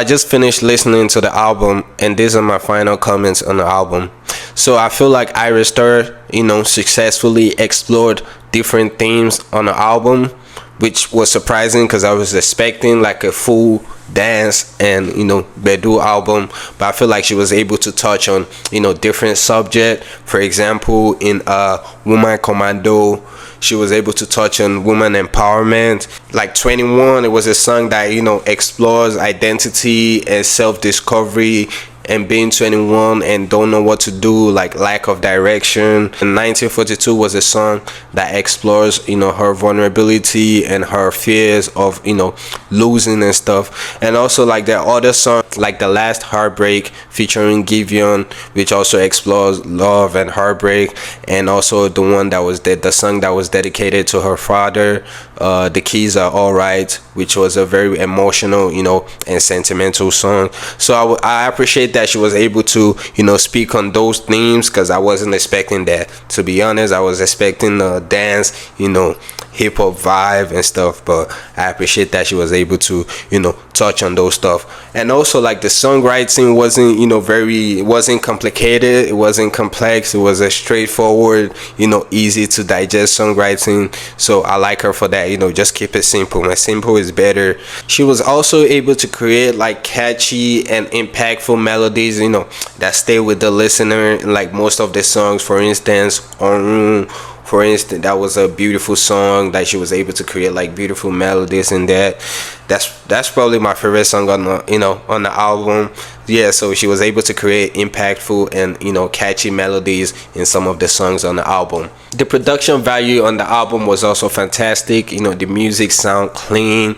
I just finished listening to the album, and these are my final comments on the album. So I feel like Ira Star, successfully explored different themes on the album, which was surprising because I was expecting like a full dance and Bedu album, but I feel like she was able to touch on different subject. For example, in Woman Commando, she was able to touch on woman empowerment. Like 21, it was a song that explores identity and self-discovery and being 21 and don't know what to do, like lack of direction. And 1942 was a song that explores her vulnerability and her fears of losing and stuff. And also like there are other songs like The Last Heartbreak featuring Giveon, which also explores love and heartbreak. And also the one that was the song that was dedicated to her father, The Keys Are Alright, which was a very emotional and sentimental song. So I appreciate that she was able to speak on those themes, because I wasn't expecting that, to be honest. I was expecting a dance hip-hop vibe and stuff, but I appreciate that she was able to touch on those stuff. And also like the songwriting wasn't complicated, it wasn't complex, it was a straightforward easy to digest songwriting. So I like her for that. Just keep it simple, and simple is better. She was also able to create like catchy and impactful melodies that stay with the listener. Like most of the songs, for instance, that was a beautiful song that she was able to create like beautiful melodies in that. That's probably my favorite song on the on the album. Yeah, so she was able to create impactful and catchy melodies in some of the songs on the album. The production value on the album was also fantastic. The music sound clean,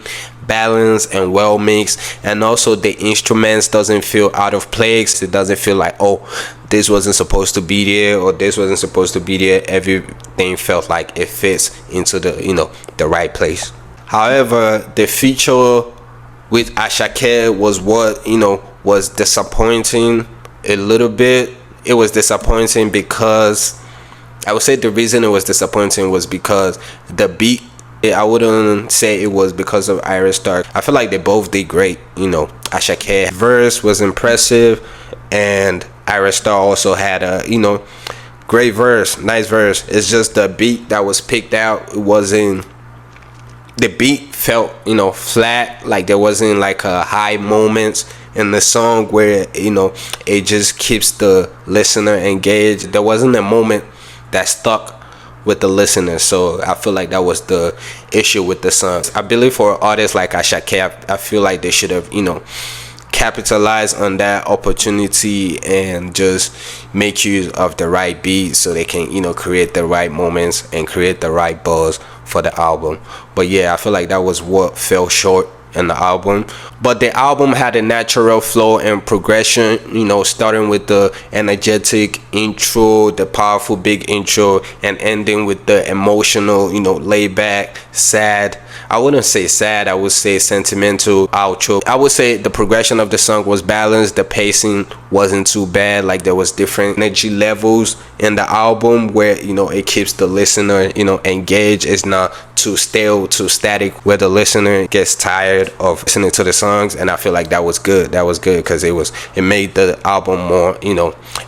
balanced, and well mixed, and also the instruments doesn't feel out of place. It doesn't feel like, oh, this wasn't supposed to be there or this wasn't supposed to be there. Everything felt like it fits into the right place. However, the feature with Asake was what was disappointing a little bit. It was disappointing because I would say the reason it was disappointing was because the beat. I wouldn't say it was because of Ira Star. I feel like they both did great. Asake verse was impressive, and Ira Star also had a great verse, nice verse. It's just the beat that was picked out. It wasn't. The beat felt flat. Like there wasn't like a high moments in the song where it just keeps the listener engaged. There wasn't a moment that stuck with the listener. So I feel like that was the issue with the songs. I believe for artists like Asake, I feel like they should have capitalize on that opportunity and just make use of the right beat so they can create the right moments and create the right buzz for the album. But yeah, I feel like that was what fell short in the album. But the album had a natural flow and progression, starting with the energetic intro, the powerful big intro, and ending with the emotional, laid back, sad. I wouldn't say sad, I would say sentimental outro. I would say the progression of the song was balanced. The pacing wasn't too bad. Like there was different energy levels in the album where it keeps the listener engaged. It's not too stale, too static, where the listener gets tired of listening to the songs. And I feel like that was good because it made the album more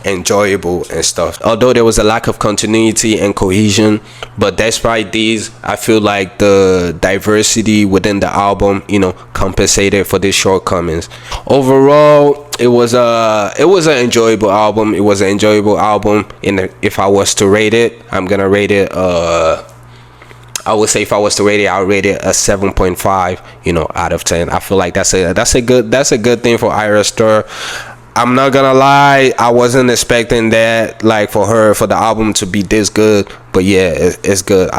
enjoyable and stuff. Although there was a lack of continuity and cohesion, but despite these, I feel like the diversity within the album compensated for these shortcomings. Overall, it was an enjoyable album. It was an enjoyable album. If I was to rate it, I'm gonna rate it I would say if I was to rate it, I'll rate it a 7.5 out of 10. I feel like that's a good thing for Ira Star. I'm not gonna lie, I wasn't expecting that, like for the album to be this good, but yeah, it's good.